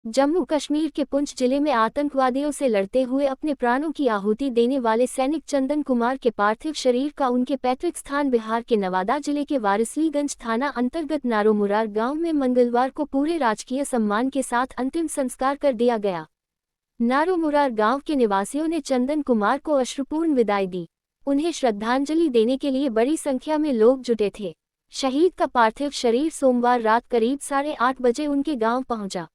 जम्मू कश्मीर के पुंछ जिले में आतंकवादियों से लड़ते हुए अपने प्राणों की आहुति देने वाले सैनिक चंदन कुमार के पार्थिव शरीर का उनके पैतृक स्थान बिहार के नवादा जिले के वारिसलीगंज थाना अंतर्गत नारोमुरार गांव में मंगलवार को पूरे राजकीय सम्मान के साथ अंतिम संस्कार कर दिया गया। नारोमुरार गांव के निवासियों ने चंदन कुमार को अश्रुपूर्ण विदाई दी। उन्हें श्रद्धांजलि देने के लिए बड़ी संख्या में लोग जुटे थे। शहीद का पार्थिव शरीर सोमवार रात करीब 8:30 बजे उनके गांव पहुंचा।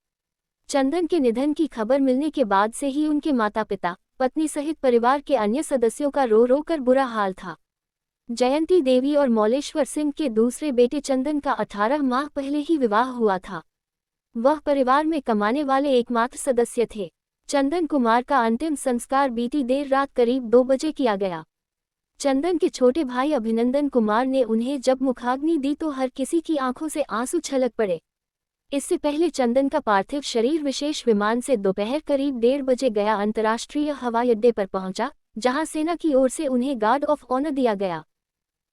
चंदन के निधन की खबर मिलने के बाद से ही उनके माता पिता, पत्नी सहित परिवार के अन्य सदस्यों का रो रो कर बुरा हाल था। जयंती देवी और मौलेश्वर सिंह के दूसरे बेटे चंदन का 18 माह पहले ही विवाह हुआ था। वह परिवार में कमाने वाले एकमात्र सदस्य थे। चंदन कुमार का अंतिम संस्कार बीती देर रात करीब 2 बजे किया गया। चंदन के छोटे भाई अभिनंदन कुमार ने उन्हें जब मुखाग्नि दी तो हर किसी की आंखों से आंसू छलक पड़े। इससे पहले चंदन का पार्थिव शरीर विशेष विमान से दोपहर करीब 1:30 बजे गया अंतर्राष्ट्रीय हवाई अड्डे पर पहुंचा, जहां सेना की ओर से उन्हें गार्ड ऑफ ऑनर दिया गया।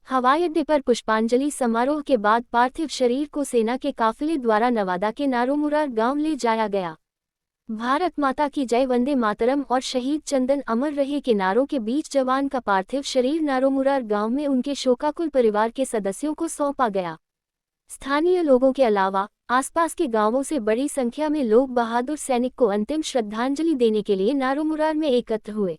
हवाई अड्डे पर पुष्पांजलि समारोह के बाद पार्थिव शरीर को सेना के काफिले द्वारा नवादा के नारोमुरार गांव ले जाया गया। भारत माता की जय, वंदे मातरम और शहीद चंदन अमर रहे के नारों के बीच जवान का पार्थिव शरीर नारोमुरार गांव में उनके शोकाकुल परिवार के सदस्यों को सौंपा गया। स्थानीय लोगों के अलावा आसपास के गांवों से बड़ी संख्या में लोग बहादुर सैनिक को अंतिम श्रद्धांजलि देने के लिए नारोमुरार में एकत्र हुए।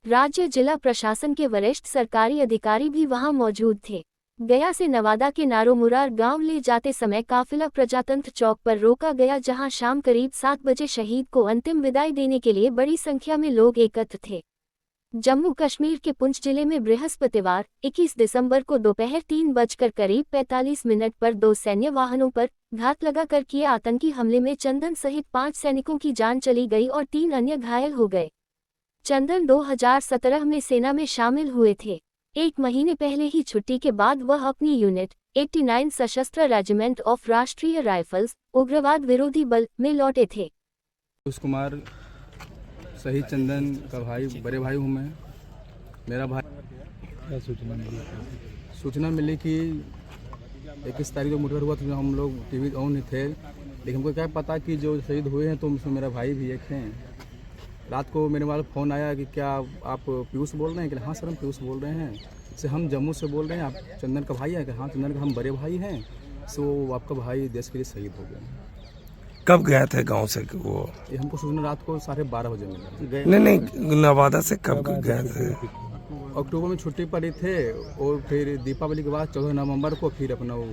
राज्य जिला प्रशासन के वरिष्ठ सरकारी अधिकारी भी वहां मौजूद थे। गया से नवादा के नारोमुरार गांव ले जाते समय काफिला प्रजातंत्र चौक पर रोका गया, जहां शाम करीब 7 बजे शहीद को अंतिम विदाई देने के लिए बड़ी संख्या में लोग एकत्र थे। जम्मू कश्मीर के पुंछ जिले में बृहस्पतिवार 21 दिसंबर को दोपहर 3:45 पर 2 सैन्य वाहनों पर घात लगाकर किए आतंकी हमले में चंदन सहित 5 सैनिकों की जान चली गई और 3 अन्य घायल हो गए। चंदन 2017 में सेना में शामिल हुए थे। 1 महीने पहले ही छुट्टी के बाद वह अपनी यूनिट 89 सशस्त्र रेजिमेंट ऑफ राष्ट्रीय राइफल्स उग्रवाद विरोधी बल में लौटे थे। कुमार शहीद चंदन का भाई, बड़े भाई हूँ मैं। मेरा भाई क्या सूचना मिली कि 21 तारीख को मुठभेड़ हुआ था। हम लोग टीवी ऑन नहीं थे, लेकिन हमको क्या पता कि जो शहीद हुए हैं तो उसमें मेरा भाई भी एक हैं। रात को मेरे वाले फ़ोन आया कि क्या आप पीयूष बोल रहे हैं? कि हाँ सर, हम पीयूष बोल रहे हैं। से हम जम्मू से बोल रहे हैं, आप चंदन का भाई है? कि हाँ चंदन का हम बड़े भाई हैं। सो आपका भाई देश के लिए शहीद हो गए। कब गए थे गांव से वो? ये हमको सूचना रात को 12:30 बजे मिला। नहीं, नवादा से कब गए थे? अक्टूबर में छुट्टी पड़ी थे और फिर दीपावली के बाद 14 नवंबर को फिर अपना वो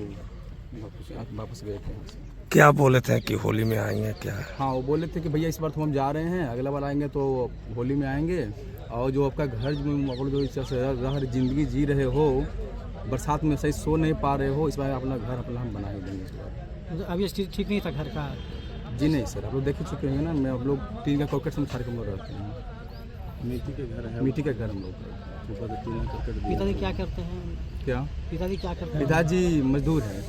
वापस गए थे। क्या बोले थे कि होली में आएंगे क्या? हाँ, वो बोले थे कि भैया इस बार तो हम जा रहे हैं, अगला बार आएंगे तो होली में आएंगे। और जो आपका घर जो जिंदगी जी रहे हो, बरसात में सही सो नहीं पा रहे हो, इस बार अपना घर अपना हम बना देंगे इस बार। अभी ठीक नहीं था घर का? जी नहीं सर, आप लोग देख ही चुके हैं ना। मैं आप लोग टीन का कॉकेट से हम लोग रहते हैं। मिट्टी के घर है, मिट्टी के घर हम लोग ऊपर टीन का कॉकेट। पिताजी क्या करते हैं? क्या पिताजी क्या करते हैं? पिताजी मजदूर हैं।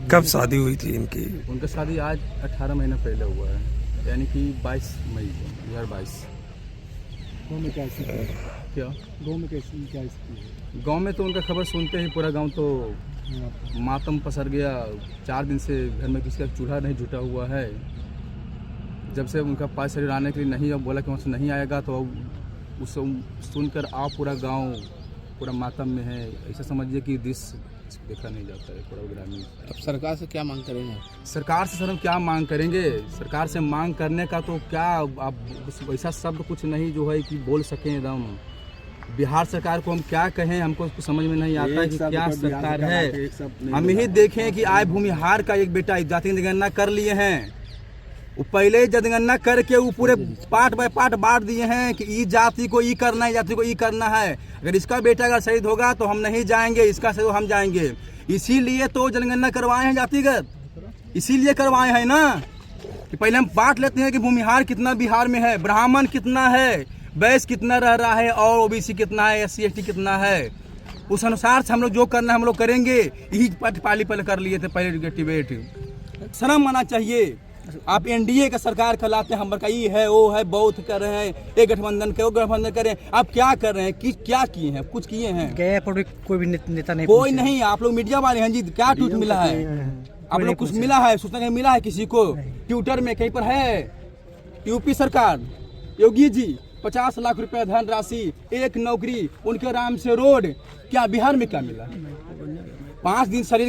कब शादी हुई थी इनकी? उनका शादी आज 18 महीना पहले हुआ है, यानी कि 22 मई 2022। गाँव में क्या क्या गाँव में कैसी क्या स्थिति? गाँव में तो उनका खबर सुनते ही पूरा गांव तो मातम पसर गया। 4 दिन से घर में किसी का चूल्हा नहीं जुटा हुआ है। जब से उनका पास शरीर आने के लिए नहीं, अब बोला कि वहाँ से नहीं आएगा, तो उससे सुनकर पूरा गांव पूरा मातम में है। ऐसा समझिए कि दृश्य देखा नहीं जाता है पूरा ग्रामीण। अब सरकार से क्या मांग करेंगे? सरकार से सर हम क्या मांग करेंगे? सरकार से मांग करने का तो क्या, आप वैसा शब्द कुछ नहीं जो है कि बोल सकें एकदम। बिहार सरकार को हम क्या कहें, हमको कुछ समझ में नहीं आता है कि क्या सरकार है। हम यही देखें कि आय भूमिहार का एक बेटा जाति जनगणना कर लिए हैं। वो पहले जनगणना करके वो पूरे पार्ट बाय पार्ट बांट दिए हैं कि ई जाति को ई करना है, जाति को ई करना है। अगर इसका बेटा अगर शहीद होगा तो हम नहीं जाएंगे, इसका शहीद हम जाएंगे। इसीलिए तो जनगणना करवाए हैं जातिगत, इसीलिए करवाए हैं ना कि पहले हम बांट लेते हैं कि भूमिहार कितना बिहार में है, ब्राह्मण कितना है, वैश्य कितना रह रहा है और ओबीसी कितना है, SC ST कितना है। उस अनुसार से हम लोग जो करना है हम लोग करेंगे। यही पाली पहले कर लिए थे, पहले डिबेट। शर्म आना चाहिए। आप NDA का सरकार खिलाते हैं, हम ये है वो है, बहुत कर रहे हैं, एक गठबंधन के वो गठबंधन करें। आप क्या कर रहे हैं? क्या किए हैं? कुछ किए हैं? गया पर कोई भी नेता नहीं, कोई नहीं। आप लोग मीडिया वाले हैं जी, क्या ट्वीट मिला है? आप लोग कुछ मिला है, सूचना कहीं मिला है किसी को? ट्विटर में कहीं पर है? यूपी सरकार, योगी जी 50 लाख रुपए धनराशि, एक नौकरी, उनके नाम से रोड, क्या बिहार में क्या मिला? 5 दिन शरीर